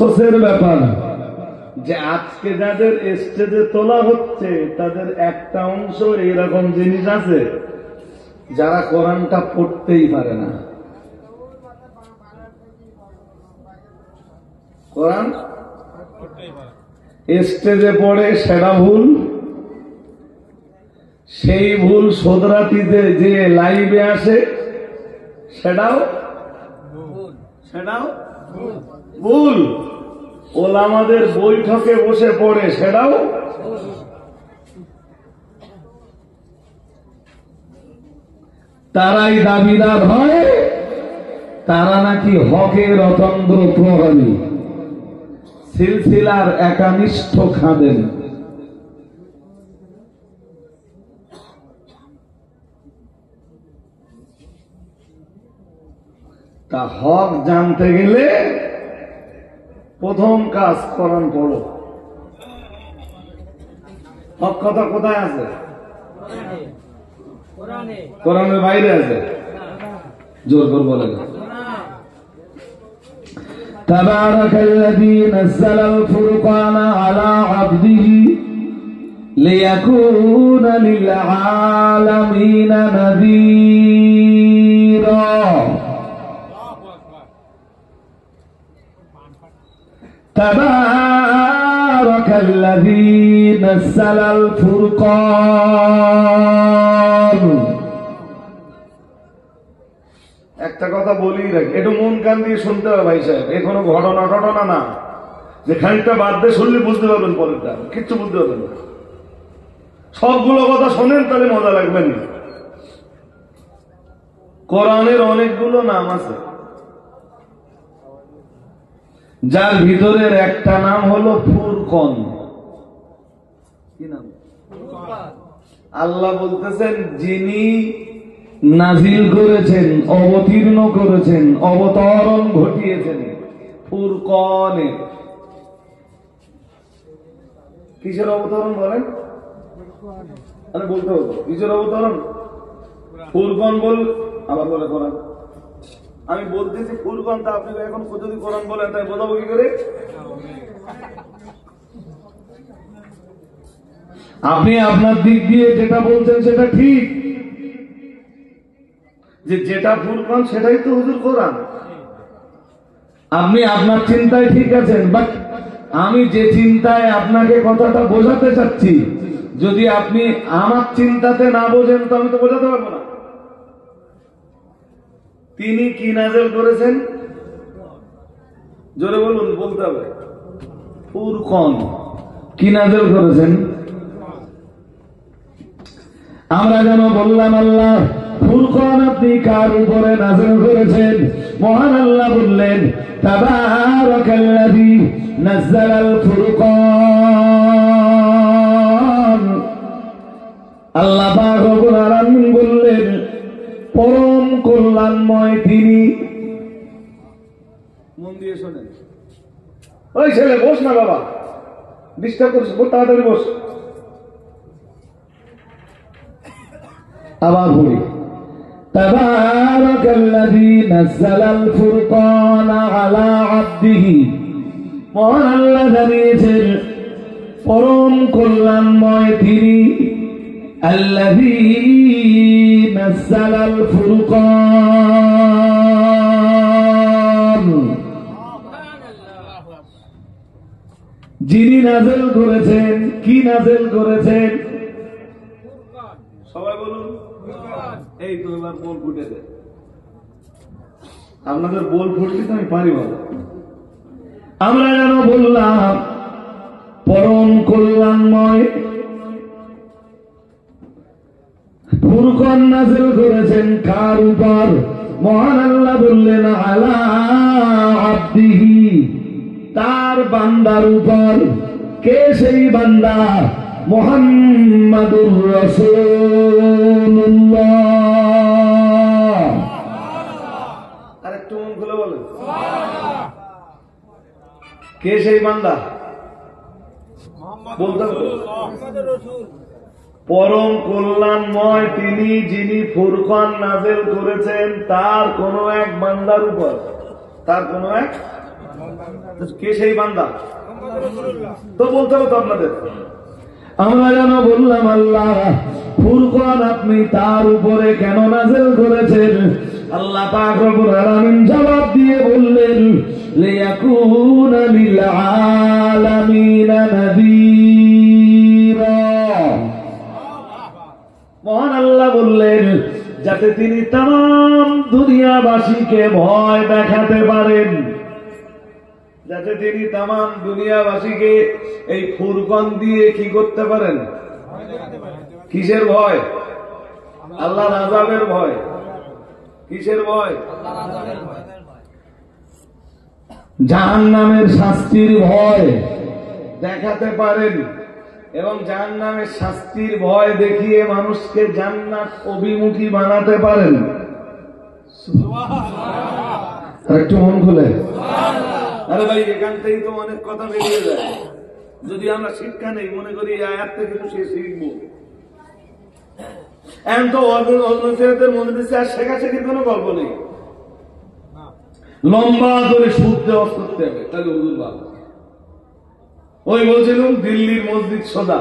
আফসোসের ব্যাপার যে আজকে যাদের স্টেজে তোলা হচ্ছে তাদের একটা অংশ এইরকম জিনিস আছে যারা কোরআনটা পড়তেই পারে না। কোরআন স্টেজে পড়ে সেটা ভুল, সেই ভুল শোধরাতিতে যে লাইভে আসে সেটাও ভুল, ওলামাদের বৈঠকে বসে পড়ে সেটাও। তারাই দাবিদার হয় তারা নাকি হকের অতন্দ্র প্রহরী, সিলসিলার একানিষ্ঠ খাদেন। তা হক জানতে গেলে প্রথম কাজ কোরআন পড়ো। হক কথা কোথায় আছে? কোরআনের বাইরে আছে? জোর করে বলেন। তাবারাকাল্লাযী নাযালাল ফুরকানা আলা আবদিহি লিয়াকুনা লিল আলামিনা নাযীরা। তাবারাকাল্লাযী নাযালাল ফুরকান। একটা কথা বলি রাখি, একটু মন কান দিয়ে শুনতে হবে ভাই সাহেব। এ কোনো ঘটনা না যে খানিকটা বাদ দিয়ে শুনলে বুঝতে পারবেন, পরেরটা কিচ্ছু বুঝতে পারবেন না। সবগুলো কথা শোনেন তাহলে মজা লাগবে না। কোরআনের অনেকগুলো নাম আছে, যার ভিতরের একটা নাম হলো ফুরকন। কি নাম? আল্লাহ বলতেছেন যিনি নাজিল করেছেন, অবতীর্ণ করেছেন, অবতরণ ঘটিয়েছেন ফুরকনে। কিসের অবতরণ বলেন? বলতে হতো কিসের অবতরণ? ফুরকন বল, আবার বলে কোরআন। আমি বলতেছি ফুরকন, তা আপনি এখন যদি কোরআন বলেন তাই বোঝাবো কি করে? আপনি আপনার দিক দিয়ে যেটা বলছেন সেটা ঠিক, যে যেটা ফুরকন সেটাই তো হুজুর কোরআন। আপনি আপনার চিন্তায় ঠিক আছেন, বাট আমি যে চিন্তায় আপনাকে কথাটা বোঝাতে চাচ্ছি, যদি আপনি আমার চিন্তাতে না বোঝেন তো আমি তো বোঝাতে পারবো না। তিনি কি নাযিল করেছেন? জোরে বলুন, বলতে হবে। ফুরকন কি নাযিল করেছেন? আমরা যেন বললাম আল্লাহ ফুরকন আপনি কার উপরে নাযিল করেছেন? মহান আল্লাহ বললেন তাবারাকাল্লাযী নাযালাল ফুরকান। আল্লাহ পাক রব্বুল আলামিন বললেন পরম কল্যাণময় তিনি। মন দিয়ে শোনেন। ওই ছেলে বস না বাবা, ডিস্টার্ব করিস, তাড়াতাড়ি বস। আবার বলি তাবারাকাল্লাযী নাযালাল ফুরকানা আলা আবদিহি। মহান আল্লাহ জানিয়েছেন পরম কল্যাণময় তিনি। আল্লাযী নাযালাল ফুরকান, যিনি নাযিল করেছেন। কি নাযিল করেছেন? সবাই বলুন। এই তো এবার বল ফুটে দেয়, আপনাদের বল ফুটলে তো আমি পারি বলো। আমরা যেন বললাম পরম কল্যাণময় ফুরকান নাযিল করেছেন কার উপর? মহান আল্লাহ বললেন আলা আবদিহি, তার বান্দার উপর। কে সেই বান্দা? মুহাম্মাদুর রাসূলুল্লাহ। আরেকটু মন খুলে বলেন, কে সেই বান্দা? বলতে পরম কল্যাণময় তিনি, যিনি ফুরকান নাযিল করেছেন তার কোন এক বান্দার উপর। তার কোন এক কে সেই বান্দা? তো বলতে হবে তো আপনাদের। আমরা যেন বললাম আল্লাহ ফুরকান আপনি তার উপরে কেন নাযিল করেছেন? আল্লাহ পাক রব্বুল আলামিন জবাব দিয়ে বললেন লিয়াকুনা লিল আলামিনা নাযীরা। মহান আল্লাহ বললেন যাতে তিনি তাম দুনিয়াবাসীকে ভয় দেখাতে পারেন, যাতে তিনি তাম দুনিয়াবাসীকে এই ফুরকান দিয়ে কি করতে পারেন? কিসের ভয়? আল্লাহর আযাবের ভয়। কিসের ভয়? জাহান্নামের শাস্তির ভয় দেখাতে পারেন এবং জাহান্নামের শাস্তির ভয় দেখিয়ে মানুষকে জান্নাত অভিমুখী বানাতে পারেন। একটু মন খুলে। আরে ভাই এখান থেকে তো অনেক কথা বেরিয়ে যায়, যদি আমরা শিক্ষা নেই মনে করি আয়াত থেকে তো সে শিখবো। এখন তো অজনদের মজলিসে আর শেখাশেখির কোনো গল্প নেই, লম্বা ধরে সুদ দেওয়া করতে হবে। তাহলে হুজুর বাবা ওই বলছিলাম দিল্লির মসজিদ সোজা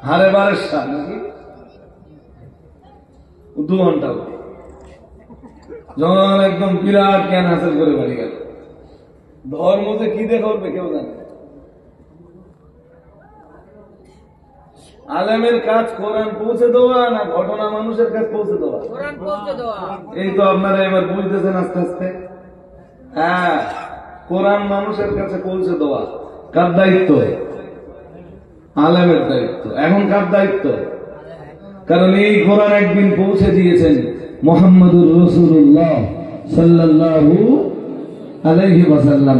হারে বারের সার নাকি 2 ঘন্টা যখন একদম বিরাট জ্ঞান হাসিল করে বাড়ি গেল। ধর্মতে কি দেখা করবে কেউ জানে। আলেমের কাজ কোরআন পৌঁছে দেওয়া না ঘটনা মানুষের কাছে পৌঁছে দেওয়া? এই তো আপনারা এবার বুঝতেছেন আস্তে আস্তে। হ্যাঁ, কোরআন মানুষের কাছে পৌঁছে দেওয়া কার দায়িত্ব? আলেমের দায়িত্ব। এখন কার দায়িত্ব? কারণ এই কোরআন একদিন পৌঁছে দিয়েছেন মুহাম্মদুর রাসূলুল্লাহ সাল্লাল্লাহু আলাইহি ওয়াসাল্লাম।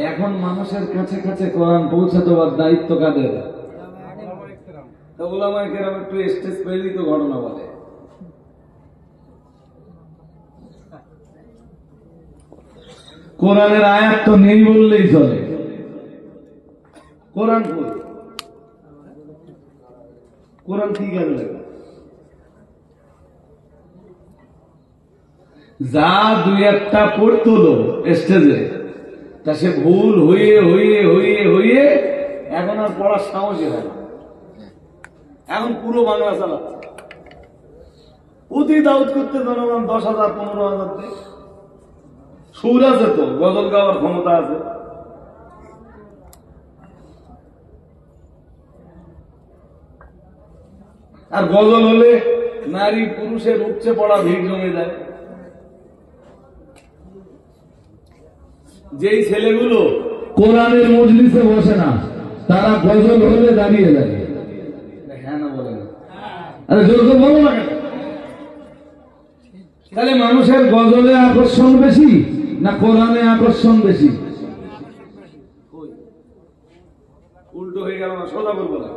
এখন মানুষের কাছে কাছে কোরআন পৌঁছে দেওয়ার দায়িত্ব কাদের? উলামায়ে কেরাম একটু স্টেজ পেলেই তো ঘটনা বলে। কোরআনের আয়াত তো নেই বললেই চলে। কোরআন কই? কোরআন কি গেল? যা 2-1টা পড়তো স্টেজে তা সে ভুল হয়ে হয়ে হয়ে হয়ে এখন আর পড়ার সাহসই হয় না। এখন পুরো বাংলা চালাচ্ছে। অতি দাউদ করতে জনগণ 10,000 15,000 দেয়। সুর আছে তো, গজল গাওয়ার ক্ষমতা আছে। আর গজল হলে নারী পুরুষের উপচে পড়া ভিড় জমে যায়। যেই ছেলেগুলো কোরআনের মজলিসে বসে না তারা গজল হলে দাঁড়িয়ে দাঁড়িয়ে হ্যাঁ না বলে না। আরে জোর করে বলো না কেন? তাহলে মানুষের গজলে আকর্ষণ বেশি না কোরআনে আকর্ষণ বেশি? উল্টো হয়ে গেল না, সোজা বলবো না।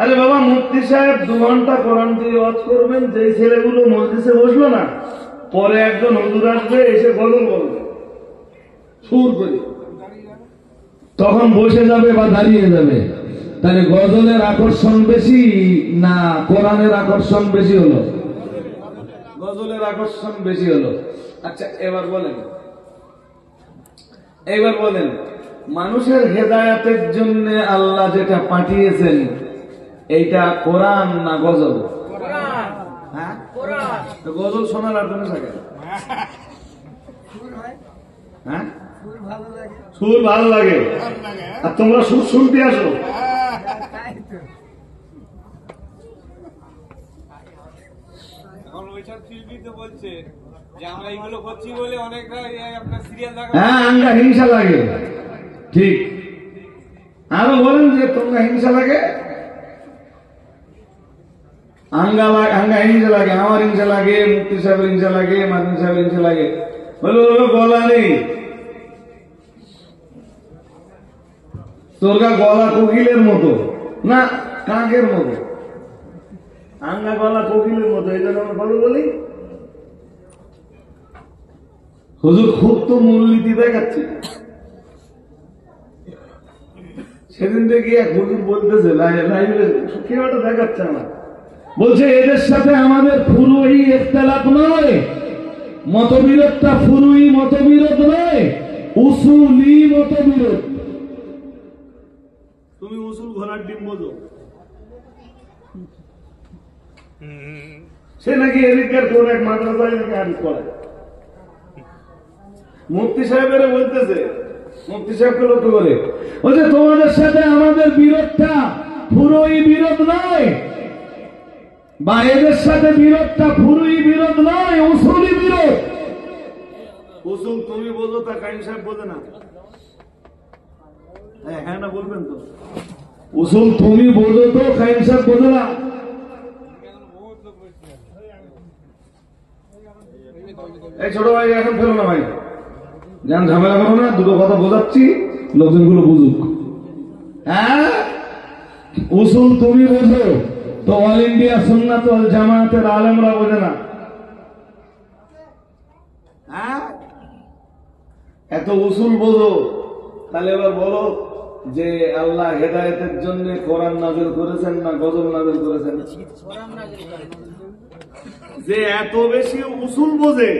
আরে বাবা মুফতি সাহেব 2 ঘন্টা কোরআন দিয়ে ওয়াজ করবেন, যেই ছেলেগুলো মজলিসে বসলো না পরে একজন হুজুর আসবে এসে গজল বলবে সুর করে, তখন বসে যাবে বা দাঁড়িয়ে যাবে। তাহলে গজলের আকর্ষণ বেশি না কোরআনের আকর্ষণ বেশি হলো? গজলের আকর্ষণ বেশি হলো। আচ্ছা এবার বলেন মানুষের হেদায়েতের জন্য আল্লাহ যেটা পাঠিয়েছেন এইটা কোরআন না গজল? হ্যাঁ, গজল শোনার আর কোনো থাকে? হ্যাঁ, সুর ভালো লাগে আর তোমরা সুর শুনতে আসো। হ্যাঁ, আঙ্গা হিংসা লাগে। ঠিক, আরো বলেন যে তোমরা হিংসা লাগে। আঙ্গা হিংসা লাগে, আমার হিংসা লাগে, মুফতি সাহেবের হিংসা লাগে, মাদিন সাহেবের হিংসা লাগে। বলো গলা নেই তোর, গলা কোকিলের মতো না কাকের মতো? আঙ্গা গলা কোকিলের মতো, এই জন্য আমরা ভালো বলি। হুজুর খুব তো মূলনীতি দেখাচ্ছে। সেদিন থেকে এক হুজুর বলতেছে লাইভে কেউ একটা দেখাচ্ছে আমার, বলছে এদের সাথে আমাদের ফুরুই ইখতিলাফ নয়, মতবিরোধটা ফুরুই মতবিরোধ নয়, উসুলি মতবিরোধ। তুমি উসুল ঘোড়ার ডিম বোঝো, সে নাকি এদিককার কোন এক মাদ্রাসায় নাকি হাদিস পড়ায়। মুফতি সাহেবের বলতেছে, মুফতি সাহেবকে লক্ষ্য করে বলছে তোমাদের সাথে আমাদের বিরোধটা পুরোই বিরোধ নয়, বা এদের সাথে বিরোধটা পুরোই বিরোধ নয়, উসুলি বিরোধ। উসুল তুমি বোঝো, তা কাইম সাহেব বোঝে না। হ্যাঁ না বলবেন তো, উসুল তুমি বোঝো তো কাইম সাহেব বোঝে না। এই ছোট ভাই এখন ফেলো না ভাই, যান ঝামেলা করো না, দুটো কথা বোঝাচ্ছি লোকজনগুলো বুঝুক। হ্যাঁ, উসুল তুমি বোঝো তো অল ইন্ডিয়া সুন্নাত ওয়াল জামাতের আলেমরা বোঝে না। হ্যাঁ, এত উসুল বোঝো, তাহলে এবার বলো যে আল্লাহ হেদায়েতের জন্য কোরআন নাযিল করেছেন না গজল নাযিল করেছেন? যে এত বেশি উসুল বোঝে,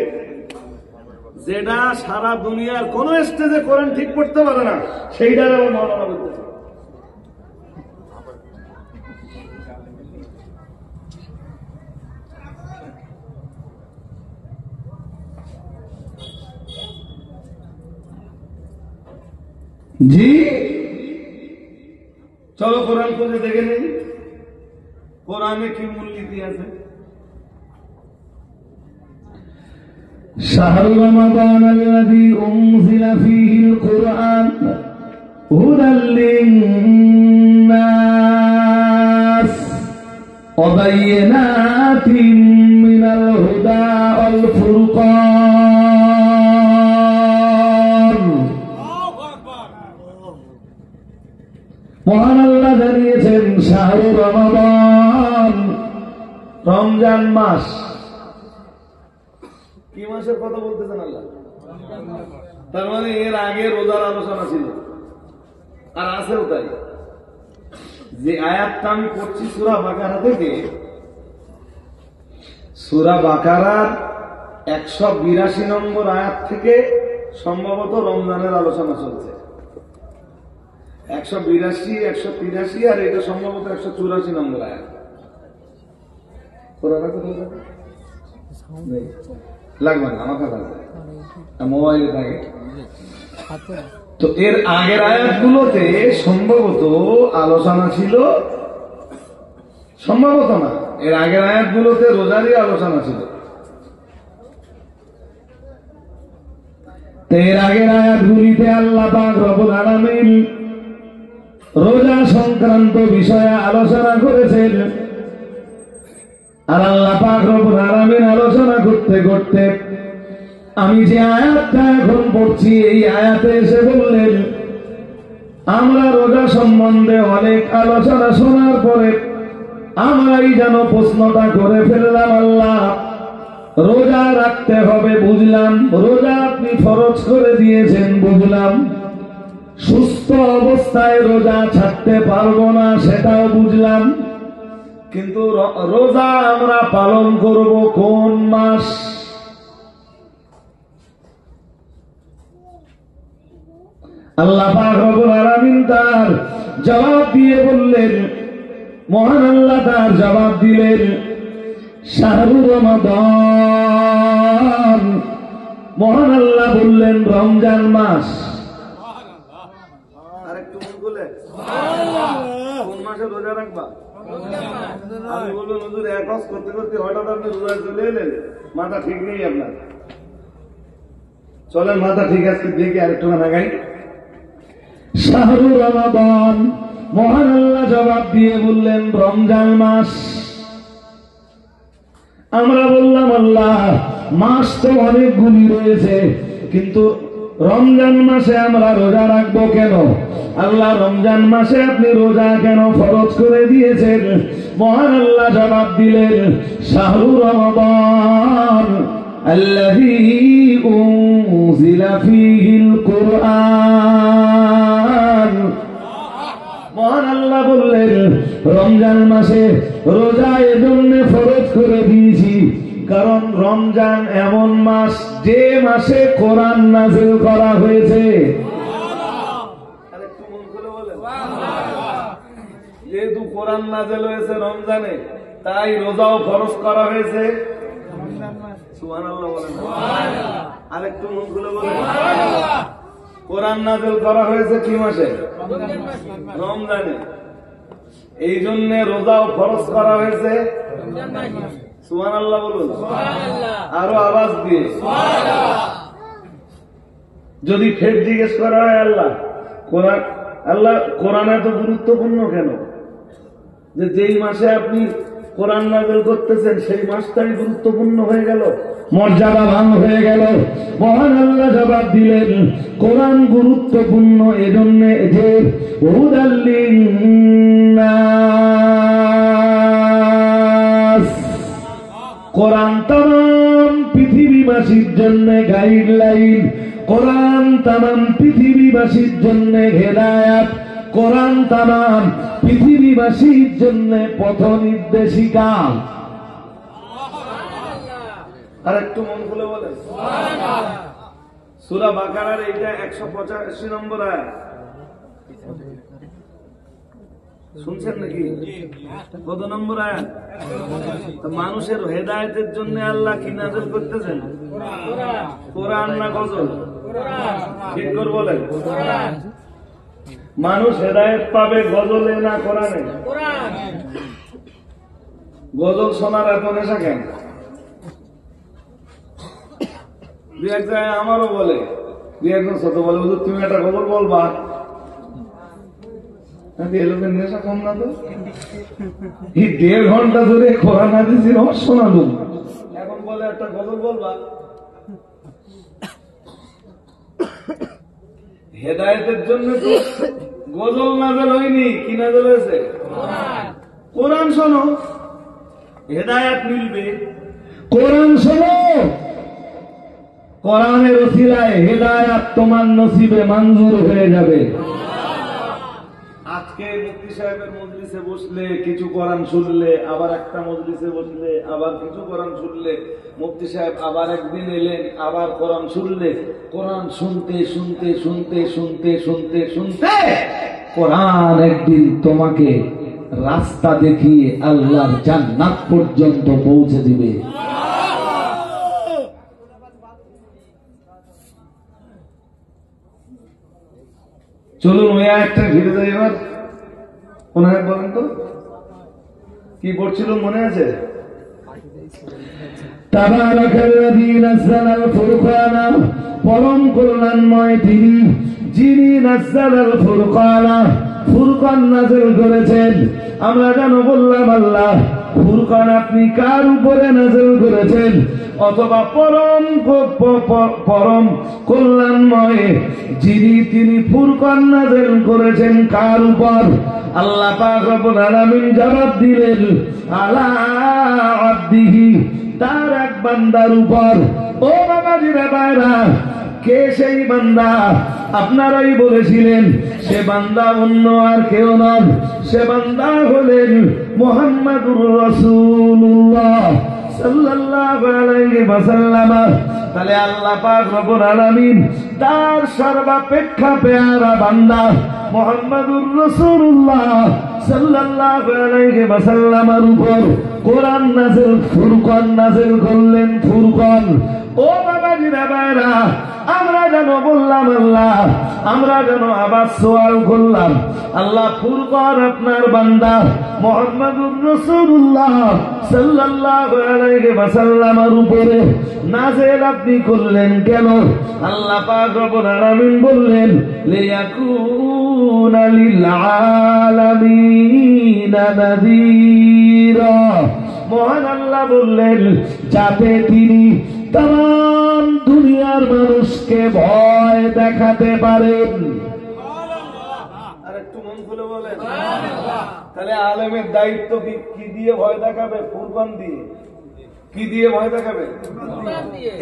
যেটা সারা দুনিয়ার কোন স্টেজে কোরআন ঠিক করতে পারে না, সেইটার আবার মাওলানা বলতেছে। জি চলো কোরআন খুঁজে দেখে নেই, কোরআনে কি মূলনীতি আছে। شهر رمضان الذي أنزل فيه القرآن هدى للناس وبينات من الهدى والفرقان। মহান আল্লাহ জানিয়েছেন শাহরু রমাদান, রমজান মাস। কি মাসের কথা বলতেছেন আল্লাহ? তার মানে এর আগে রোজার আলোচনা ছিল, আর আছেও তাই। যে আয়াতটা আমি পড়ছি সূরা বাকারা থেকে, সূরা বাকারার 182 নম্বর আয়াত থেকে সম্ভবত রমজানের আলোচনা চলছে। 182, 183 আর এটা সম্ভবত 184 নম্বর আয়াত। লাগবে না, আমার কাছে মোবাইলে থাকে। তো এর আগের আয়াতগুলোতে সম্ভবত আলোচনা ছিল, সম্ভবত না, এর আগের আয়াতগুলোতে রোজারই আলোচনা ছিল। এর আগের আয়াতগুলিতে আল্লাহ পাক রব্বুল আলামিন রোজা সংক্রান্ত বিষয়ে আলোচনা করেছেন। আর আল্লাহ পাক রব্বুল আলামিন আলোচনা করতে করতে আমি যে আয়াতটা এখন পড়ছি, এই আয়াতে এসে বললেন, আমরা রোজা সম্বন্ধে অনেক আলোচনা শোনার পরে আমরাই যেন প্রশ্নটা করে ফেললাম, আল্লাহ রোজা রাখতে হবে বুঝলাম, রোজা আপনি ফরজ করে দিয়েছেন বুঝলাম, সুস্থ অবস্থায় রোজা ছাড়তে পারবো না সেটাও বুঝলাম, কিন্তু রোজা আমরা পালন করব কোন মাস? আল্লাহ পাক রব্বুল আলামিন তার জবাব দিয়ে বললেন, মহান আল্লাহ তার জবাব দিলেন, শাহরু রমাদান। মহান আল্লাহ বললেন রমজান মাস। আরেকটু বলে কোন মাসে রোজা রাখবা? আমি বলবো হুজুর এক হজ করতে করতে হঠাৎ আপনি রোজা চলে এলেন, মাথা ঠিক নেই আপনার। চলেন মাথা ঠিক আছে, দেখি আরেকটু গাই। শাহরু রমাদান, মহান আল্লাহ জবাব দিয়ে বললেন রমজান মাস। আমরা বললাম আল্লাহ মাস তো অনেকগুলি রয়েছে, কিন্তু রমজান মাসে আমরা রোজা রাখবো কেন? আল্লাহ রমজান মাসে আপনি রোজা কেন ফরজ করে দিয়েছেন? মহান আল্লাহ জবাব দিলেন, শাহরু রমাদান আল্লাযী উনজিলা ফীহিল কুরআন। মহান আল্লাহ বললেন রমজান মাসে রোজা এজন্য ফরজ করে দিয়েছি কারণ রমজান এমন মাস যে মাসে কোরআন নাযিল করা হয়েছে। যেহেতু কোরআন নাযিল হয়েছে রমজানে, তাই রোজাও ফরজ করা হয়েছে। সুবহানাল্লাহ বলেন। আরেকটু মুখ খুলে বলেন। কোরআন নাযিল করা হয়েছে কি মাসে? রমজানে। এই জন্য রোজাও ফরজ করা হয়েছে। সুবহানাল্লাহ বলুন। আরো আওয়াজ দিয়ে। যদি ফের জিজ্ঞেস করা হয় আল্লাহ কোরআন এত গুরুত্বপূর্ণ কেন, যে যেই মাসে আপনি কোরআন নাযিল করতেছেন সেই মাসটাই গুরুত্বপূর্ণ হয়ে গেল, মর্যাদাবান হয়ে গেল। মহান আল্লাহ জবাব দিলেন, কোরআন গুরুত্বপূর্ণ এজন্য যে হুদাল লিন্নাস, কোরআন তামাম পৃথিবীবাসীর জন্য গাইডলাইন, কোরআন তামাম পৃথিবীবাসীর জন্য হেদায়াত, কোরআন তামাম পৃথিবীবাসীর জন্য পথ নির্দেশিকা। আর একটু মন খুলে বলে। সূরা বাকারার এইটা 185 নম্বর আয়াত শুনছেন নাকি? কত নম্বর আয়াত? মানুষের হেদায়েতের জন্য আল্লাহ কি নাযিল করতেছেন? কোরআন না গজল? ঠিক করে বলেন। মানুষ হেদায়েত পাবে গজলে না কোরআনে? গজল শোনার এত নেশা কেন? দু এক জায়গায় আমারও বলে, দু একজন ছোট বলে, তুমি একটা গজল বলবা। নেশা কম না তো? এই 1.5 ঘন্টা ধরে কোরআন হাদিসের রহস্য শোনালো, এখন বলে একটা গজল বলবা। হেদায়েতের জন্য তো গজল নাযিল হয়নি, কি নাযিল হয়েছে? কোরআন শোনো, হেদায়েত মিলবে। কোরআন শোনো, কোরআনের ওসিলায় হেদায়াত তোমার নসিবে মঞ্জুর হয়ে যাবে। আজকে মুফতি সাহেবের মজলিসে বসলে কিছু কোরআন শুনলে, আবার একটা মজলিসে বসলে আবার কিছু কোরআন শুনলে, মুফতি সাহেব আবার একদিন এলেন আবার কোরআন শুনলে, কোরআন শুনতে শুনতে শুনতে শুনতে শুনতে শুনতে কোরআন একদিন তোমাকে রাস্তা দেখিয়ে আল্লাহর জান্নাত পর্যন্ত পৌঁছে দিবে। চলুন ওই একটা ঘিরে যাই এবার। কোন আয়াত বলেন তো, কি পড়ছিল মনে আছে? তাবারাকাল্লাযী নাযালাল ফুরকানা, পরম কল্যাণময় তিনি, যিনি নাযালাল ফুরকানা, ফুরকান নাযিল করেছেন। আমরা যেন বললাম আল্লাহ ফুরকান আপনি কার উপরে নাযিল করেছেন? অথবা পরম কল্যাণময় যিনি, তিনি ফুরকান নাযিল করেছেন কার উপর? আল্লাহ পাক রব্বুল আলামিন জবাব দিলেন, আলা আব্দিহি, তার এক বান্দার উপর। ও বাবাজিরা ভাইরা, কে সেই বান্দা? আপনারাই বলেছিলেন সে বান্দা অন্য আর কেউ নন, সে বান্দা হলেন মুহাম্মাদুর রাসূলুল্লাহ সাল্লাল্লাহু আলাইহি ওয়াসাল্লাম। তাহলে আল্লাহ পাক রব্বুল আলামিন তার সর্বাপেক্ষা পেয়ারা বান্দা মুহাম্মাদুর রাসূলুল্লাহ সাল্লাল্লাহু আলাইহি ওয়াসাল্লামের উপর কোরআন নাযিল, ফুরকান নাযিল করলেন। ফুরকান, ও বাবাজিরা ভাইরা, আমরা যেন বললাম আল্লাহ, আমরা যেন আবার সওয়াল করলাম আল্লাহ ফুরকান আপনার বান্দা মুহাম্মাদুর রাসূলুল্লাহ সাল্লাল্লাহু আলাইহি ওয়াসাল্লামের উপরে নাযিল আপনি করলেন কেন? আল্লাহ পাক রব্বুল আলামিন বললেন, লিয়াকুনা লিল আলামিনা নাযীরা। মহান আল্লাহ বললেন যাতে তিনি তাম দুনিয়ার মানুষকে ভয় দেখাতে পারেন। আর একটু মন খুলে বলেন। তাহলে আলেমের দায়িত্ব কি দিয়ে ভয় দেখাবে? ফুরকান দিয়ে। কি দিয়ে ভয় দেখাবে?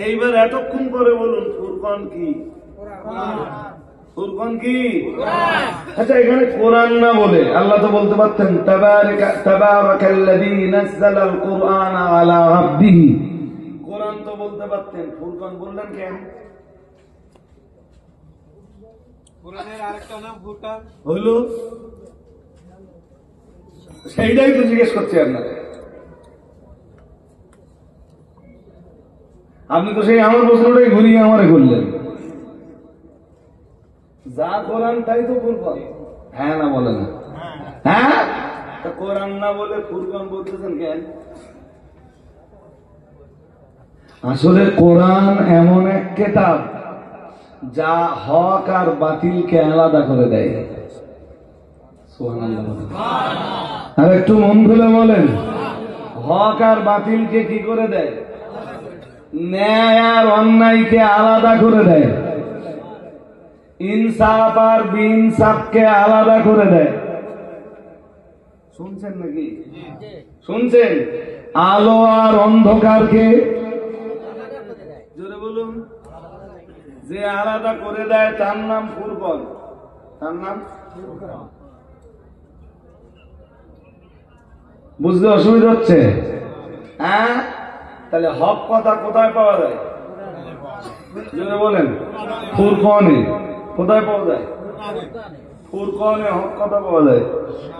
এইবার এতক্ষণ করে বলুন ফুরকান কি? ফুরকান কি? আচ্ছা, এখানে কোরআন না বলে আল্লাহ তো বলতে পারতেন তাবারাকাল্লাযী নাযালাল কুরআনা আলা আবদিহি, কোরআন তো বলতে পারতেন, ফুরকান বললেন কেন? কোরআনের আরেকটা নাম ফুরকান হইল, সেইটাই তো জিজ্ঞেস করছি আপনাকে। আপনি তো সেই আমার প্রশ্নটাই ঘুরিয়ে আমারে করলেন। যা কোরআন তাই তো ফুরকান, হ্যাঁ না বলে না? হ্যাঁ, তা কোরআন না বলে ফুরকান বলতেছেন কেন? আসলে কোরআন এমন এক কিতাব যা হক আর বাতিলকে আলাদা করে দেয়। আর একটু মন খুলে বলেন, হক আর বাতিলকে কি করে দেয়? ন্যায় আর অন্যায়কে আলাদা করে দেয়, ইনসাফ আর বিইনসাফকে আলাদা করে দেয়। শুনছেন নাকি? শুনছেন? আলো আর অন্ধকারকে, জোরে বলুন, যে আলাদা করে দেয় তার নাম ফুরকান। তার নাম বুঝতে অসুবিধা হচ্ছে? হ্যাঁ, তাহলে হক কথা কোথায় পাওয়া যায়? জোরে বলেন, ফুরকানে। কোথায় পাওয়া যায়? ফুরকানে হক কথা পাওয়া যায়।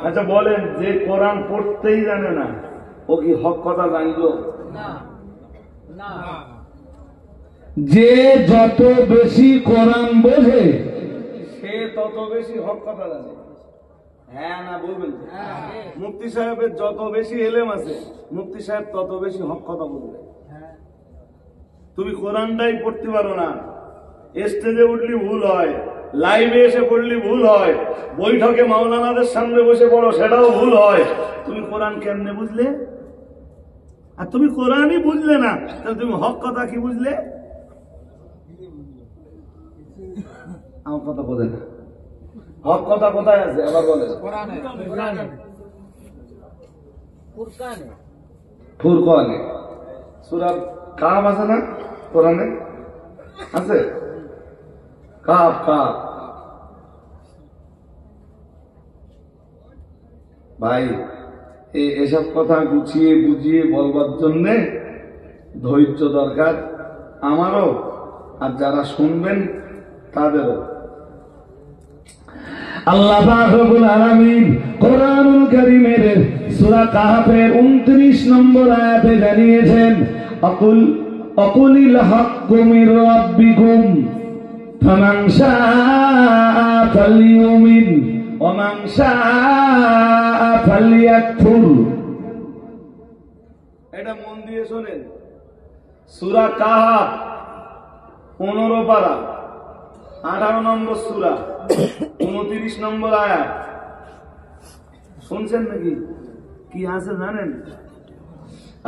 আচ্ছা বলেন, যে কোরআন পড়তেই জানে না ও কি হক কথা জানলো? যে যত বেশি কোরআন বোঝে সে তত বেশি হক কথা জানে। হ্যাঁ না বলবেন? মুফতি সাহেবের যত বেশি এলেম আছে, মুফতি সাহেব তত বেশি হক কথা বলবে। তুমি কোরআনটাই পড়তে পারো না, স্টেজে উঠলি ভুল হয়, লাইভে এসে পড়লি ভুল হয়, বৈঠকে মাওলানাদের সামনে বসে পড়ো সেটাও ভুল হয়। তুমি কোরআন কেমনে বুঝলে? আর তুমি কোরআনই বুঝলে না, তাহলে তুমি হক কথা কি বুঝলে? আমার কথা বলে না, হক কথা কোথায় আছে আবার বলে? ফুরকানে। সূরা কাফ আছে না কোরআনে? আছে? Calf calf. ভাই এসব কথা গুছিয়ে বুঝিয়ে বলবার জন্য ধৈর্য দরকার, আমারও আর যারা শুনবেন তাদেরও। আল্লাহ পাক রব্বুল আলামিন কোরআনুল কারীমের সূরা কাহফের 29 নম্বর আয়াতে জানিয়েছেন, আকুলিল হাক্কু মির রাব্বিকুম ফামান শাআ ফালইউমিন ওয়া মান শাআ ফালইয়াকফুর। এটা মন দিয়ে শোনেন, সূরা কাহফ 15 পারা 18 নম্বর সূরা 29 নম্বর আয়াত। শুনছেন নাকি? কি আছে জানেন?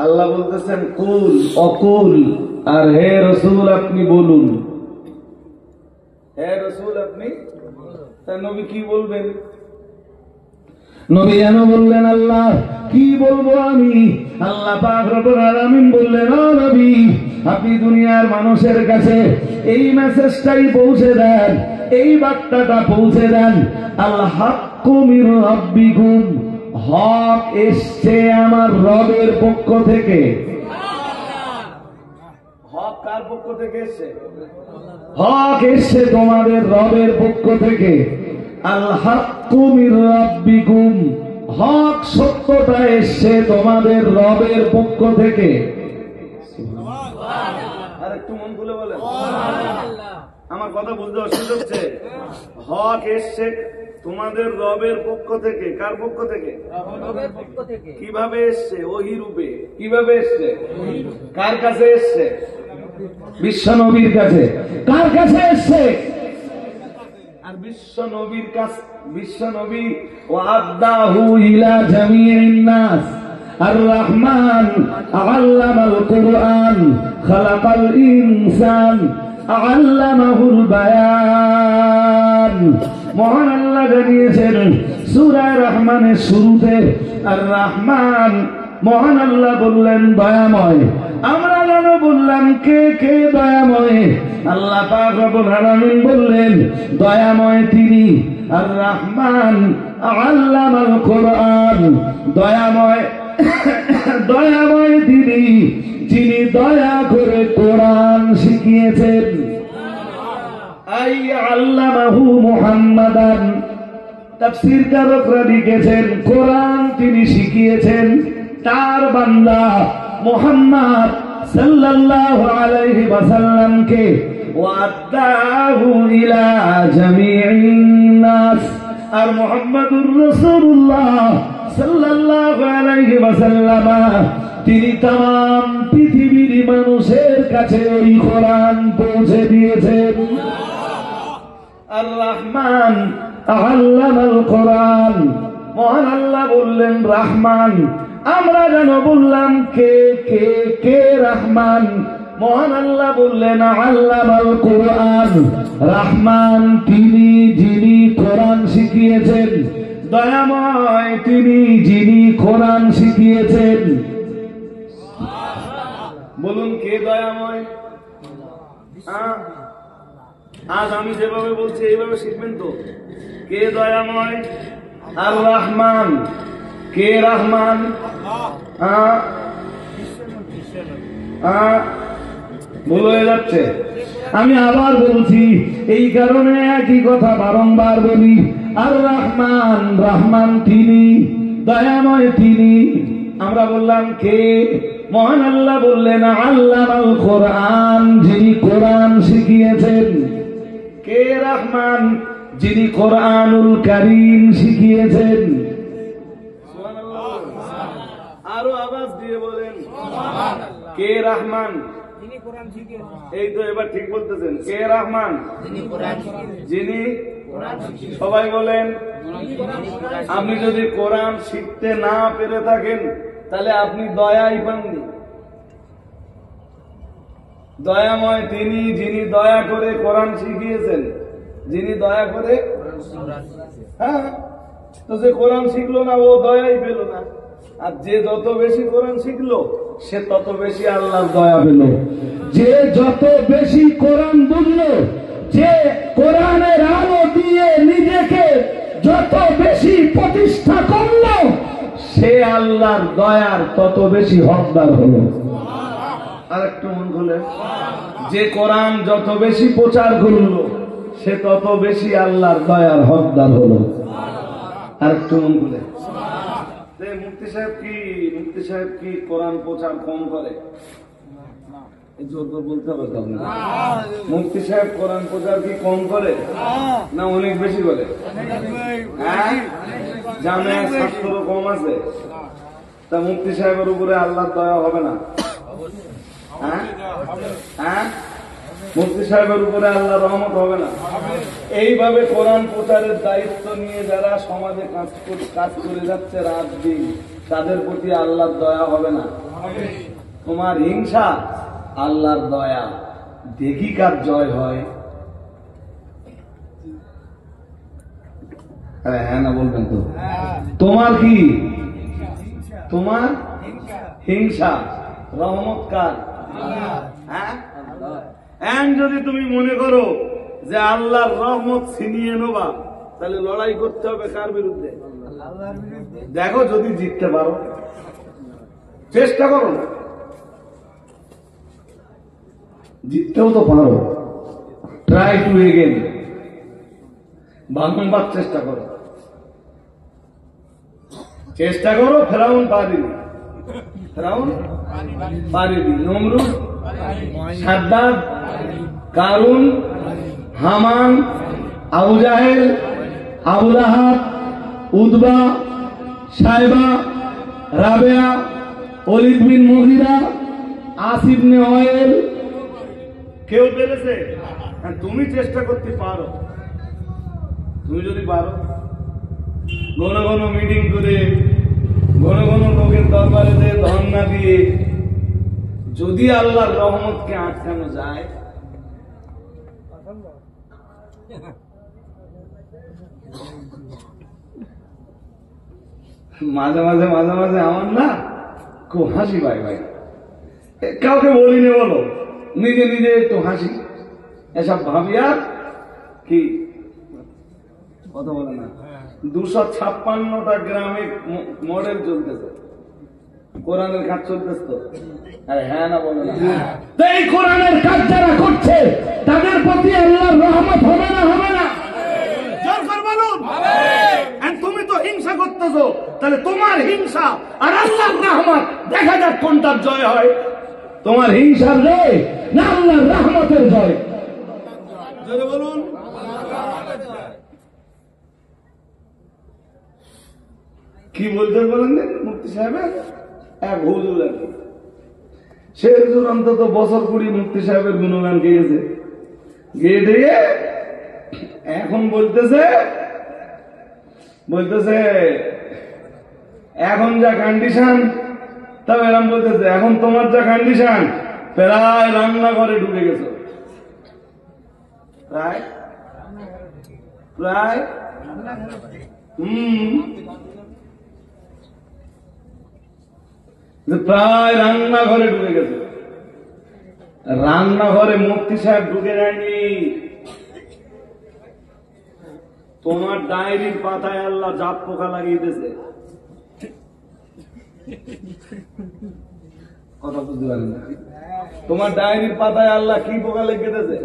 আল্লাহ বলতেছেন কুল, অকুল, আর হে রাসূল আপনি বলুন। হে রাসূল আপনি, তা নবী কি বলবেন? নবী যেন বললেন, আল্লাহ কি বলবো আমি? আল্লাহ পাক রব্বুল আলামিন বললেন, ও নবী আপনি দুনিয়ার মানুষের কাছে এই মেসেজটাই পৌঁছে দেন, এই বার্তাটা পৌঁছে দেন, আল হাক্কু মির রাব্বিকুম, হক এসছে আমার রবের পক্ষ থেকে। হক কার পক্ষ থেকে এসছে? হক এসছে তোমাদের রবের পক্ষ থেকে। আল হাক্কু মির রাব্বিকুম, হক সত্যটা এসছে তোমাদের রবের পক্ষ থেকে। আর একটু মন খুলে বলেন, আমার কথা বুঝতে অসুবিধা হচ্ছে? হক এসছে তোমাদের রবের পক্ষ থেকে। কার পক্ষ থেকে? কিভাবে এসছে? ওহী রূপে। কিভাবে এসছে? কার কাছে এসছে? বিশ্ব নবীর কাছে। কার কাছে এসছে? আর বিশ্ব নবীর কাছে, বিশ্ব নবী ওয়াদাহু ইলা জামিইন নাস। আর রহমান আল্লামাল কুরআন খালাকাল ইনসান আল্লামাহুল বায়ান। মহান আল্লাহ জানিয়েছেন সূরা রহমানের শুরুতে, আর রহমান মহান আল্লাহ বললেন দয়াময়। আমরা যেন বললাম কে কে দয়াময়? আল্লাহ পাক রব্বুল আলামিন বললেন দয়াময় তিনি। আর রহমান আল্লামাল কুরআন, দয়াময় দয়াময় তিনি, যিনি দয়া করে কোরআন শিখিয়েছেন। আই আল্লামাহু মুহাম্মাদান, তাফসীরকারকরা লিখেছেন কোরআন তিনি শিখিয়েছেন তার বান্দা মুহাম্মদ সাল্লাল্লাহু আলাইহি ওয়াসাল্লামকে, ওয়াদাহু ইলা জামিইন নাস, আর মুহাম্মাদুর রাসূলুল্লাহ সাল্লাল্লাহু আলাইহি ওয়াসাল্লাম তিনি तमाम পৃথিবীর মানুষের কাছে ওই কোরআন পৌঁছে দিয়েছেন। আর রহমান আল্লামাল কোরআন, মহান আল্লাহ বললেন রহমান। আমরা যেন বললাম কে কে কে রহমান, মহান আল্লাহ বললেন আল্লামাল কোরআন। রহমান তিনি, যিনি কোরআন শিখিয়েছেন। দয়াময় তিনি, যিনি কোরআন শিখিয়েছেন। বলুন কে দয়াময়? আজ আমি যেভাবে বলছি এইভাবে শিখবেন তো। কে দয়াময়? আর রহমান। কে রহমান? ভুল হয়ে যাচ্ছে। আমি আবার বলছি, এই কারণে একই কথা বারংবার বলি। আর রহমান, রহমান তিনি, দয়াময় তিনি। আমরা বললাম কে? মহান আল্লাহ বললেন আল্লামাল কোরআন, যিনি কোরআন শিখিয়েছেন। কে রহমান? যিনি কোরআনুল কারীম শিখিয়েছেন। আরো আওয়াজ দিয়ে বলেন কে রহমান? এই তো এবার ঠিক বলতেছেন। কে রহমান? যিনি, সবাই বলেন। আপনি যদি কোরআন শিখতে না পেরে থাকেন তাহলে আপনি দয়াই পাননি। দয়াময় তিনি, যিনি দয়া করে কোরআন শিখিয়েছেন। যিনি দয়া করে, হ্যাঁ, তো যে কোরআন শিখলো না ও দয়াই পেল না। আর যে যত বেশি কোরআন শিখলো সে তত বেশি আল্লাহর দয়া পেল। যে যত বেশি কোরআন বুঝলো, যে কোরআনের আলো দিয়ে নিজেকে যত বেশি প্রতিষ্ঠা করলো, সে আল্লাহর দয়ার তত বেশি হকদার হলো। আর একটু মন খুলে, যে কোরআন যত বেশি প্রচার করলো সে তত বেশি আল্লাহর দয়ার হকদার হলো। আর একটু মন খুলে, মুফতি সাহেব কি কোরআন প্রচার কম করে? জোর করে বলতে হবে তো আপনার। মুফতি সাহেব কোরআন প্রচার কি কম করে না অনেক বেশি করে? হ্যাঁ, জামে ছাত্র কম আছে, তা মুফতি সাহেবের উপরে আল্লাহর দয়া হবে না? হ্যাঁ, মুফতি সাহেবের উপরে আল্লাহর রহমত হবে না? এইভাবে কোরআন প্রচারের দায়িত্ব নিয়ে যারা সমাজে কাজ করে যাচ্ছে রাত দিন, তাদের প্রতি আল্লাহর দয়া হবে না? তোমার হিংসা, আল্লাহর দয়া। দেখি কার জয় হয়। হ্যাঁ না বলবেন তো? তোমার কি? তোমার হিংসা, রহমত কার? হ্যাঁ, যদি তুমি মনে করো যে আল্লাহর রহমত ছিনিয়ে নেবা, তাহলে লড়াই করতে হবে কার বিরুদ্ধে? দেখো যদি জিততে পারো, চেষ্টা করো না। জিততেও তো পারো, ট্রাই টু এগেন, বারংবার চেষ্টা করো। চেষ্টা করো। ফেরাউন পারেনি, ফেরাউন পারেনি। নমরুদ, সাদ্দাদ, কারুন, হামান, আবু জাহেল, আবু লাহাব, উতবা, সাইবা, রাবেয়া, ওলিদ বিন মুগিরা, আসিফ ইবনে ওয়াইল, কেউ পেরেছে? তুমি চেষ্টা করতে পারো। তুমি যদি পারো, ঘন ঘন মিটিং করে, ঘন ঘন লোকের দরবারে ধর্ণা দিয়ে যদি আল্লাহর রহমতকে আটকানো যায়, মাঝে মাঝে আমার না খুব হাসি পাই ভাই। কাউকে বলিনি, বলো নিজে নিজে একটু হাসি। এসব ভাবিয়া কি কথা বলে না, 256টা গ্রামে মডেল চলতেছে। কোরআনের কাজ চলতেছে তো? আরে হ্যাঁ না বলে না? তো এই কোরআনের কাজ যারা করছে তাদের প্রতি আল্লাহর রহমত হবে না, হবে না? জোর করে বলুন। আর তুমি তো হিংসা করতেছো, তাহলে তোমার হিংসা আর আল্লাহর রহমত দেখা যাক কোনটার জয় হয়। তোমার হিংসার জয় না আল্লাহর রহমতের জয়? জোরে বলুন। কি বলতে বলেন মুফতি সাহেবের এক হুজুর আর কি, সে হুজুর অন্তত বছর 20 মুফতি সাহেবের গুণগান গেয়েছে, গিয়ে দিয়ে এখন বলতেছে এখন যা কন্ডিশন, তবে এরকম বলতেছে এখন তোমার যা কন্ডিশন প্রায় রান্নাঘরে ঢুকে গেছে, প্রায় প্রায় প্রায় রান্নাঘরে ঢুকে গেছে। রান্নাঘরে মুফতি সাহেব ঢুকে যায়নি, তোমার ডায়েরির পাতায় আল্লাহ জাপ পোকা লাগিয়ে দিয়েছে। কথা বুঝতে পারেন না? তোমার ডায়েরির পাতায় আল্লাহ কি পোকা লেগে দিয়েছে?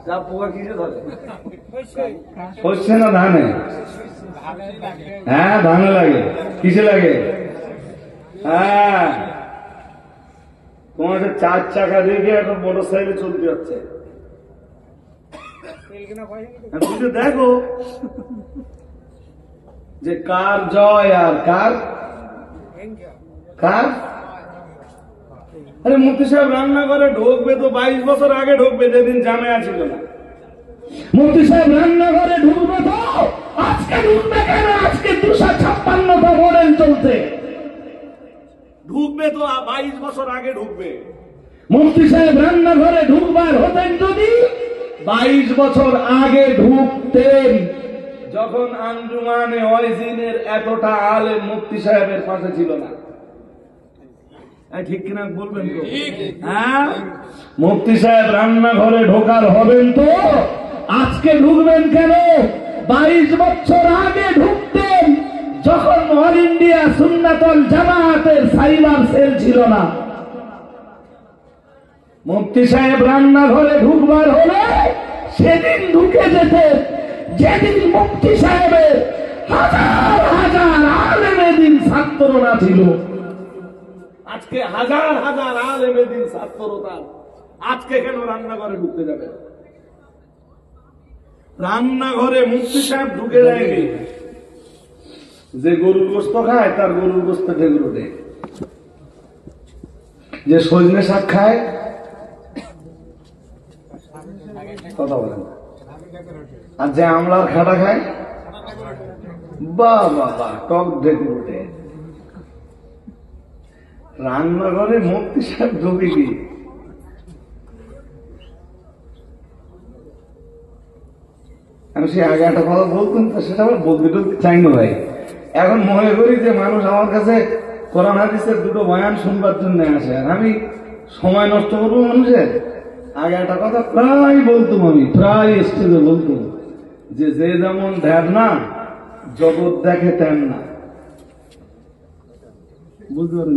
জাপ পোকা কিসে ধরে? শস্যে না ধানে? হ্যাঁ ধানে লাগে। কিসে লাগে? হ্যাঁ, তোমার 4 চাকা দিয়ে একটা মোটর সাইকেল চলতে যাচ্ছে, বুঝে দেখো যে কার জয় আর কার কার। আরে মুফতি সাহেব রান্নাঘরে ঢুকবে তো 22 বছর আগে ঢুকবে, যেদিন জামেয়া ছিল না। মুফতি সাহেব রান্নাঘরে ঢুকবে তো আজকে ঢুকবে কেন? আজকে 256টা মডেল চলছে। ঢুকবে তো 22 বছর আগে ঢুকবে। মুফতি সাহেব রান্নাঘরে ঢুকবার হতেন যদি 22 বছর আগে ঢুকতেন, যখন আঞ্জুমানে ওয়াইজিনের এতটা আলেম মুফতি সাহেবের পাশে ছিল না। ঠিক কিনা বলবেন তো? হ্যাঁ, মুফতি সাহেব রান্নাঘরে ঢোকার হবেন তো আজকে ঢুকবেন কেন? 22 বছর আগে ঢুকতেন, যখন অল ইন্ডিয়া সুন্নাতুল জামাতের সাইবার সেল ছিল না। মুফতি সাহেব রান্নাঘরে ঢুকবার হলে সেদিন ঢুকে যেতেন যেদিন মুফতি সাহেবের হাজার হাজার আলেমে দিন ছাত্ররা ছিল। আজকে হাজার হাজার আলেমে দিন ছাত্ররা, আজকে কেন রান্নাঘরে ঢুকতে যাবে? রান্নাঘরে মুফতি সাহেব ঢুকে যায়নি, যে গরুর গোস্ত খায় তার গরুর গোস্ত ঢেকুর ওঠে, যে সজনে শাক খায়, কথা বলেন, আর যে আমলার খাটা খায় বাহ বাহ বাহ টক ঢেকুর ওঠে। রান্নাঘরে মুফতি সাহেব ঢুকে কি? আমি সে আগে একটা কথা বলতাম, সেটা আবার বলতে টলতে চাই না ভাই। এখন মনে করি যে মানুষ আমার কাছে কোরআন হাদিসের 2টো বয়ান শুনবার জন্য আসে, আর আমি সময় নষ্ট করবো মানুষের। আগে একটা কথা প্রায় বলতাম, আমি প্রায় স্টেজে বলতাম যে যে যেমন ধ্যান না জগৎ দেখে তেন না। বুঝতে পারেন?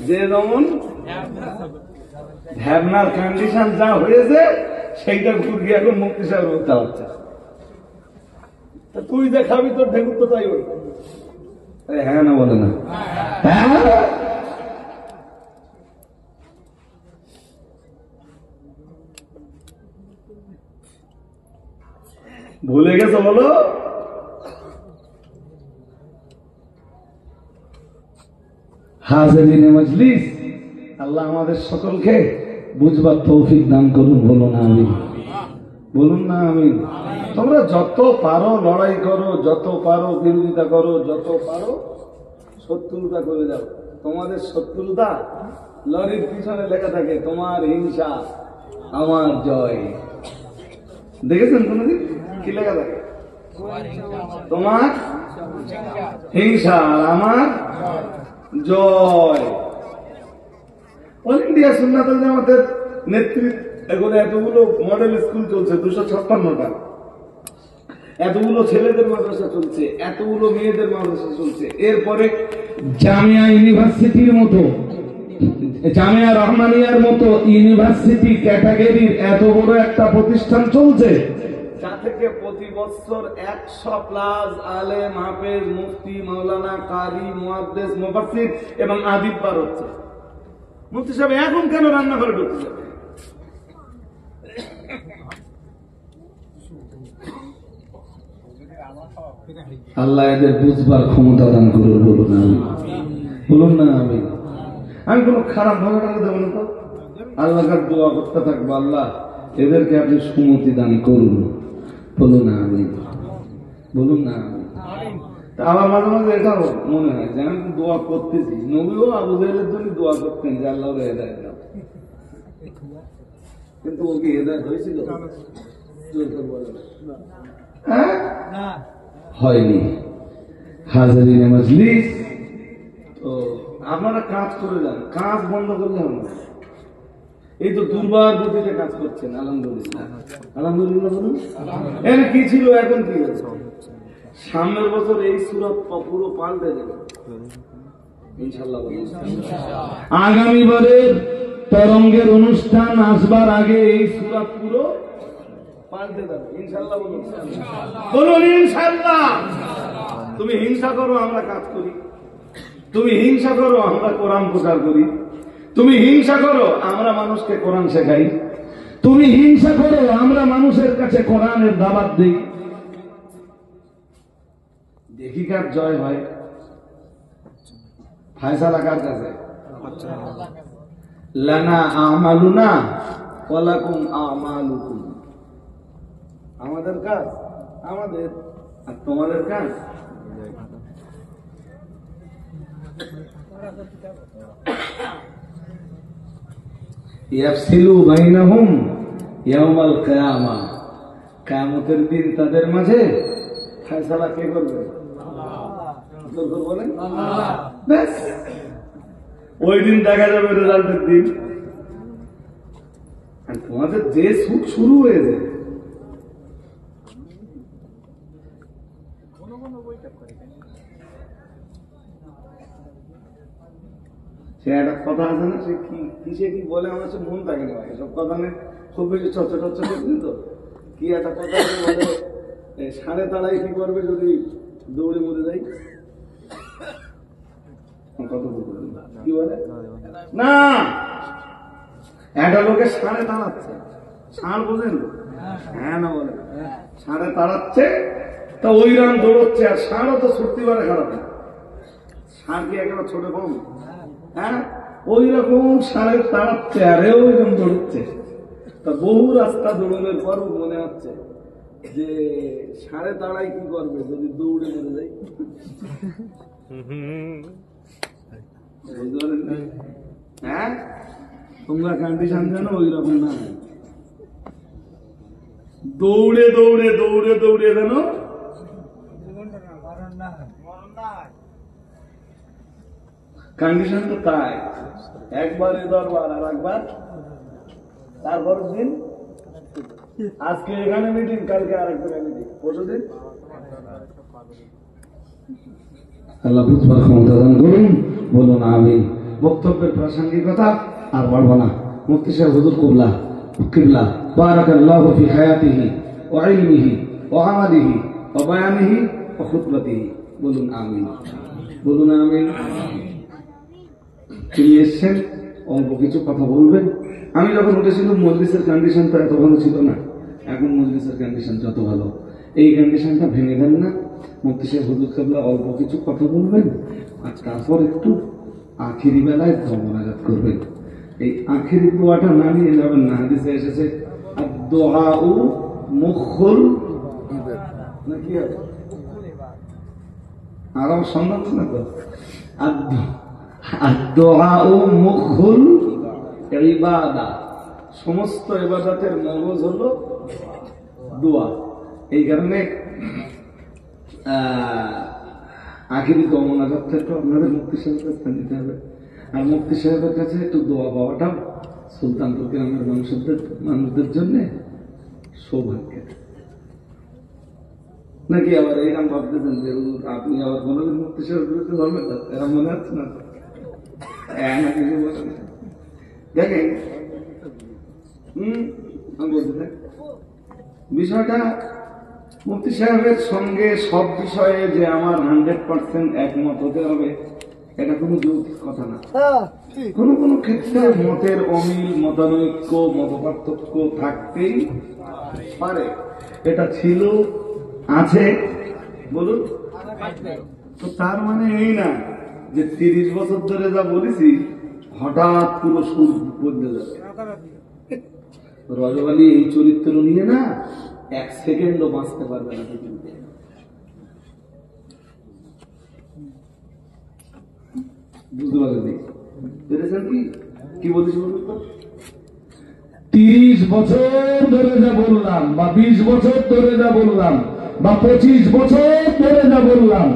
যে যেমন ধ্যানার কন্ডিশন যা হয়েছে সেইটা ঘুরিয়ে এখন মুফতি সাহেব বলতে হচ্ছে। তুই যে খাবি তোর ঢেকুর তো তাই ওই। হ্যাঁ না বলে না? ভুলে গেছো বলো? হাজিরিনে মজলিস, আল্লাহ আমাদের সকলকে বুঝবার তৌফিক দান করুন। বলুন আমিন, বলুন না আমি। তোমরা যত পারো লড়াই করো, যত পারো বিরোধিতা করো, যত পারো শত্রুতা করে যাও। তোমাদের শত্রুতা লরির পিছনে লেখা থাকে তোমার হিংসা আমার জয়। দেখেছেন কোনদিন কি লেখা থাকে? তোমার হিংসা আর আমার জয়। অল ইন্ডিয়া সুন্নাতুল জামাতের নেতৃত্ব এখন এতগুলো মডেল স্কুল চলছে, 256টা, এতগুলো ছেলেদের মাদ্রাসা চলছে, এতগুলো মেয়েদের মাদ্রাসা চলছে। এরপরে জামিয়া ইউনিভার্সিটির মতো, জামিয়া রহমানিয়ার মতো ইউনিভার্সিটি ক্যাটাগরির এত বড় একটা প্রতিষ্ঠান চলছে, যা থেকে প্রতি বছর 100+ আলেম, হাফেজ, মুফতি, মাওলানা, কারি, মুহাদ্দিস, মুফাসসির এবং আদিব বার হচ্ছে। মুফতি সাহেব এখন কেন রান্নাঘরে ঢুকতে যাবে? আল্লাহ এদের বুঝবার ক্ষমতা দান করুন, বলুন না বলুন না আমি কোনো খারাপ ভালো টাকা দেবো না তো, আল্লাহর দোয়া করতে থাকবো, আল্লাহ এদেরকে আপনি সুমতি দান করুন, বলুন না বলুন না। আমার মাঝে মাঝে এটাও মনে হয় যে আমি দোয়া করতেছি, নবীও আবু জাহেলের জন্য দোয়া করতেন যে আল্লাহ হেদায়েত দাও, কিন্তু ও কি হেদায়েত হয়েছিল? হ্যাঁ? হয়নি। হাজারিনে মজলিস, তো আপনারা কাজ করে যান, কাজ বন্ধ করলে হবে না। এই তো দুর্বার গতিতে কাজ করছেন, আলহামদুলিল্লাহ আলহামদুলিল্লাহ বলুন। এর কি ছিল, এখন কি হয়েছে? সামনের বছর এই সূরা পুরো পাল্টে দেবে ইনশাআল্লাহ বলুন। আগামী বারের তরঙ্গের অনুষ্ঠান আসবার আগে এই সূরা পুরো পাল্টে দেবে ইনশাআল্লাহ বলুন। বলুন ইনশাআল্লাহ। তুমি হিংসা করো, আমরা কাজ করি। তুমি হিংসা করো, আমরা কোরআন প্রচার করি। তুমি হিংসা করো, আমরা মানুষকে কোরআন শেখাই। তুমি হিংসা করো, আমরা মানুষের কাছে কোরআনের দাওয়াত দিই। দেখি কার জয় হয়, ফায়সালা কার কাছে? লানা আমালুনা ওয়ালাকুম আমালুকুম। আমাদের কাজ আমাদের, আর তোমাদের কাজ ইয়াফসিলু বাইনাহুম ইয়াউমাল কিয়ামা। কিয়ামতের দিন তাদের মাঝে ফয়সালা কে করবে? বলেন ব্যাস, ওই দিন দেখা যাবে রেজাল্টের দিন। আর তোমাদের যে সুখ শুরু হয়েছে, সে একটা কথা আছে না, সে কি কিসে কি বলে আমার সে মন থাকে না, এসব কথা নেই খুব বেশি চর্চা টর্চা করছি তো। কি একটা কথা আছে বলে, সাড়ে তাড়াই কি করবে যদি দৌড়ে মরে যাই? কি বলে না, একটা লোকে সাড়ে তাড়াচ্ছে, ষাঁড় বোঝেন? হ্যাঁ না বলে, ষাঁড়ে তাড়াচ্ছে, তা ওই রান দৌড়চ্ছে, আর ষাঁড়ও তো সত্যি পারে খারাপ না। ষাঁড় কি একেবারে ছোট কম? হ্যাঁ, ওই রকম ষাঁড়ে তাড়াচ্ছে আর ওইরকম দৌড়চ্ছে। তা বহু রাস্তা দৌড়ানোর পর মনে হচ্ছে যে ষাঁড়ে তাড়াই কি করবে যদি দৌড়ে মরে যায়। হ্যাঁ, তোমরা কন্ডিশন জানো ওই রকম না, দৌড়ে দৌড়ে দৌড়ে দৌড়ে জানো কন্ডিশন তো তাই। একবার এ দরবার আর একবার তারপরের দিন, আজকে এখানে মিটিং, কালকে আরেক জায়গায় মিটিং, পরশুদিন। আল্লাহ বুঝবার ক্ষমতা দান করুন, বলুন আমিন। বক্তব্যের প্রাসঙ্গিকতা আর বাড়বো না। মুফতি সাহেব হুজুর কিবলা বারাকাল্লাহু ফি হায়াতিহি ওয়া ইলমিহি ওয়া আমালিহি ওয়া বায়ানিহি ওয়া খুতবাতিহি, বলুন আমিন, বলুন আমিন। তিনি এসছেন, অল্প কিছু কথা বলবেন। আমি যখন উঠেছিলাম মজলিসের কন্ডিশন তো এত ভালো ছিল না, এখন মজলিসের কন্ডিশন যত ভালো। এই কন্ডিশনটা ভেঙে দেন না। মুফতি সাহেব হুজুর কিবলা অল্প কিছু কথা বলবেন, আর তারপর একটু আখিরি বেলায় ধর্মনাজাত করবেন। এই আখিরি দোয়াটা না নিয়ে যাবেন না, হাদিসে এসেছে আদ-দুআউ মুখুল, না কি হবে আরো সম্ভব না তো, আদ-দুআউ মুখুল ইবাদা, সমস্ত ইবাদতের মগজ হলো দোয়া। এই কারণে আখিরি দমনাজাতটা একটু আপনাদের মুফতি সাহেবের কাছে নিতে হবে। আর মুফতি সাহেবের কাছে একটু দোয়া পাওয়াটা সুলতানপুর গ্রামের মানুষদের জন্য সৌভাগ্যের। নাকি আবার এইরকম ভাবতেছেন যে হুজুর আপনি আবার কোনোদিন মুক্তি সাহেবের বিরুদ্ধে ধর্মের এরকম মনে হচ্ছে না? না কিছু বলেন না। দেখেন আমি বলতে থাকি। বিষয়টা মুফতি সাহেবের সঙ্গে সব বিষয়ে যে আমার 100% একমত হতে হবে এটা কোনো যৌক্তিক কথা না। কোন কোন ক্ষেত্রে মতের অমিল, মতানৈক্য, মতপার্থক্য থাকতেই পারে। এটা ছিল, আছে, বলুন। তো তার মানে এই না যে 30 বছর ধরে যা বলেছি হঠাৎ পুরো সুর বদলে যাবে। রজব আলী এই চরিত্র নিয়ে না 1 সেকেন্ডও বাঁচতে পারবে না পৃথিবীতে। বুঝতে পারেননি? পেরেছেন কি বলিস বলুন তো? 30 বছর ধরে যা বললাম বা 20 বছর ধরে যা বললাম বা 25 বছর ধরে যা বললাম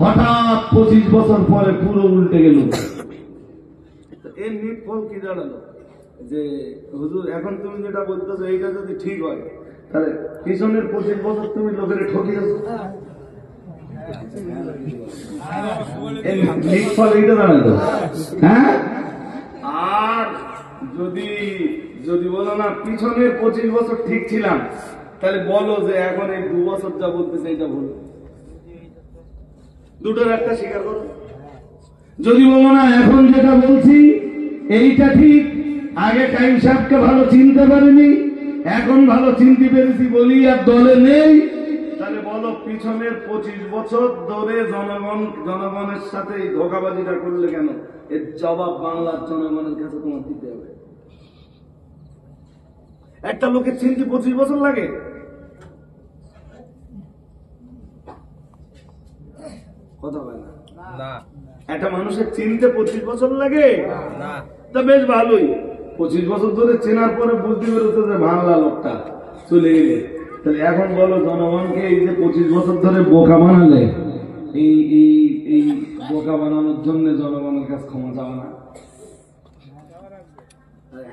হঠাৎ 25 বছর পরে পুরো উল্টে গেল। এর নিট ফল কি দাঁড়ালো? যে হুজুর এখন তুমি যেটা বলতেছো এইটা যদি ঠিক হয় তাহলে পিছনের 25 বছর তুমি লোকের ঠকিয়েছো। নিট ফল এইটা দাঁড়ালো। হ্যাঁ, আর যদি যদি বলো না পিছনের 25 বছর ঠিক ছিলাম তাহলে বলো যে এখন এই 2 বছর যা বলতেছে এটা ভুল। দুটোর একটা স্বীকার করো। যদি বলো না এখন যেটা বলছি এইটা ঠিক, আগে কাইম সাহেবকে ভালো চিনতে পারিনি, এখন ভালো চিনতে পেরেছি বলি আর দলে নেই, তাহলে বলো পিছনের 25 বছর ধরে জনগণের সাথে এই ধোঁকাবাজিটা করলে কেন? এর জবাব বাংলার জনগণের কাছে তোমার দিতে হবে। একটা লোকের চিনতে 25 বছর লাগে? কথা হয় না। একটা মানুষের চিনতে 25 বছর লাগে? তা বেশ ভালোই। 25 বছর ধরে চেনার পরে বুঝতে পেরেছে যে বাংলা লোকটা চলে গেলে, তাহলে এখন বলো জনগণকে এই যে 25 বছর ধরে বোকা বানালে, এই এই এই বোকা বানানোর জন্য জনগণের কাছে ক্ষমা চাওয়া না?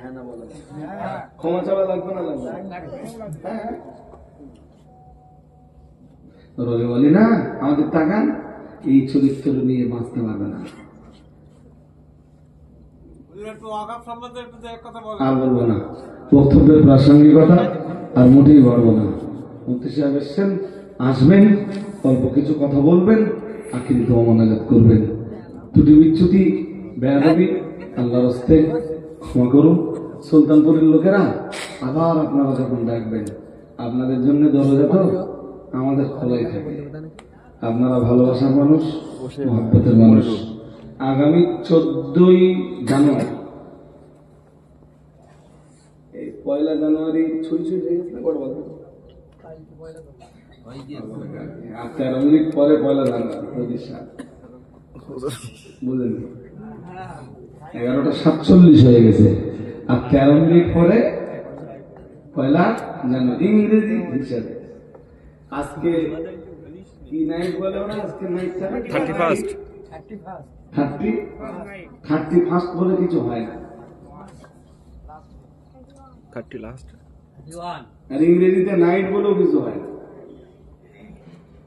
হ্যাঁ না বলো, ক্ষমা চাওয়া লাগবে না? লাগবে। হ্যাঁ, রজব আলী না আমাদের তাকান, এই চরিত্র নিয়ে বাঁচতে পারবে না। আর বলবো না, বক্তব্যের প্রাসঙ্গিকতা আর মোটেই বাড়বো না। মুফতি সাহেব এসছেন, আসবেন, অল্প কিছু কথা বলবেন, আখিরি দোয়া মোনাজাত করবেন। ত্রুটি বিচ্যুতি বেয়াদবি আল্লাহর হস্তে ক্ষমা করুন। সুলতানপুরের লোকেরা আবার আপনারা যখন ডাকবেন, আপনাদের জন্য দরজা তো আমাদের খোলাই থাকে। আপনারা ভালোবাসার মানুষ, মহব্বতের মানুষ। আগামী 14ই জানুয়ারি, এই 1 জানুয়ারি ছুঁই হয়ে গেছে না? কত বছর? 13 মিনিট পরে 1 জানুয়ারি 25 সাল, বুঝলেন? 11:47 হয়ে গেছে, আর 13 মিনিট পরে 1 জানুয়ারি ইংরেজি হিসাবে। আজকে কি নাইট বলে ওরা? আজকে নাইটটা 31st বলে কিছু হয় না, 30 লাস্ট। আর ইংরেজিতে নাইট বলেও কিছু হয় না।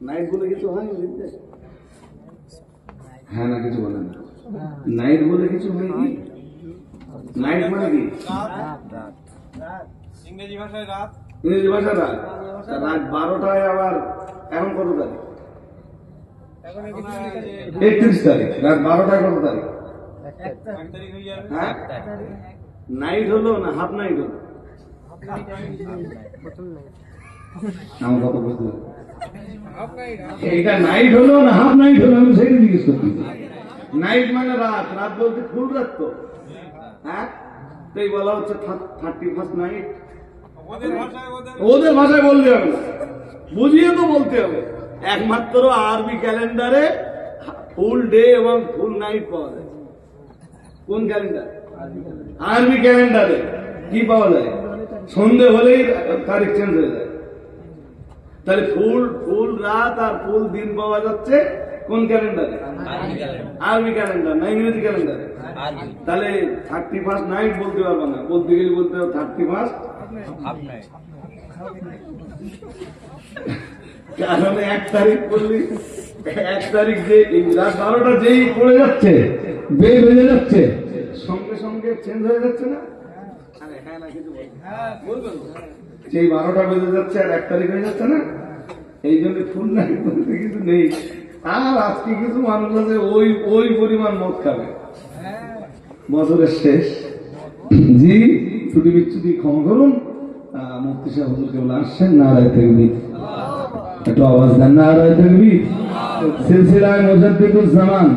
নাইট বলে কিছু হয় ইংরেজিতে? হ্যাঁ না, কিছু বলে না। নাইট বলে কিছু হয় কি? নাইট মানে কি? ইংরেজি ভাষায় রাত। ইংরেজি ভাষা রাত। রাত 12টায় আবার এখন কত তারিখ? 31 তারিখ। রাত 12টায় কত তারিখ? 1 তারিখ হয়ে যাবে। হ্যাঁ, নাইট হলো না হাফ নাইট হলো? আমার কথা বুঝতে পারছি। এটা নাইট হলো না হাফ নাইট হলো? আমি সেটা জিজ্ঞেস করছি। নাইট মানে রাত, রাত বলতে ফুল রাত তো। হ্যাঁ, তাই বলা হচ্ছে 31st নাইট। ওদের ভাষায় বলতে হবে না, বুঝিয়ে তো বলতে হবে। একমাত্র আরবি ক্যালেন্ডারে ফুল ডে এবং ফুল নাইট পাওয়া যায়। কোন ক্যালেন্ডার? আরবি ক্যালেন্ডারে কি পাওয়া যায়? সন্ধে হলেই তারিখ চেঞ্জ হয়ে যায়। তাহলে ফুল রাত আর ফুল দিন পাওয়া যাচ্ছে কোন ক্যালেন্ডারে? আরবি ক্যালেন্ডার, না ইংরেজি ক্যালেন্ডারে। তাহলে 31st নাইট বলতে পারবো না, বলতে গেলে বলতে হবে 31st কারণ 1 তারিখ করলি 1 তারিখ যে রাত 12টা যেই পড়ে যাচ্ছে বেজে যাচ্ছে সঙ্গে সঙ্গে চেঞ্জ হয়ে যাচ্ছে না। যেই 12টা বেজে যাচ্ছে আর 1 তারিখ হয়ে যাচ্ছে না, এই জন্য ফুল নাকি বলতে কিছু নেই। আর আজকে কিছু মানুষ আছে ওই পরিমাণ মদ খাবে বছরের শেষ। জি ছুটি বিচ্ছুটি ক্ষমা করুন। মুফতি সাহেব হুজুর কেবল আসছেন, নারায়ে তাকবীর, একটু আওয়াজ দেন নারায়ে তাকবীর। সিলসিলায়ে মুজাদ্দিদুজ জামান।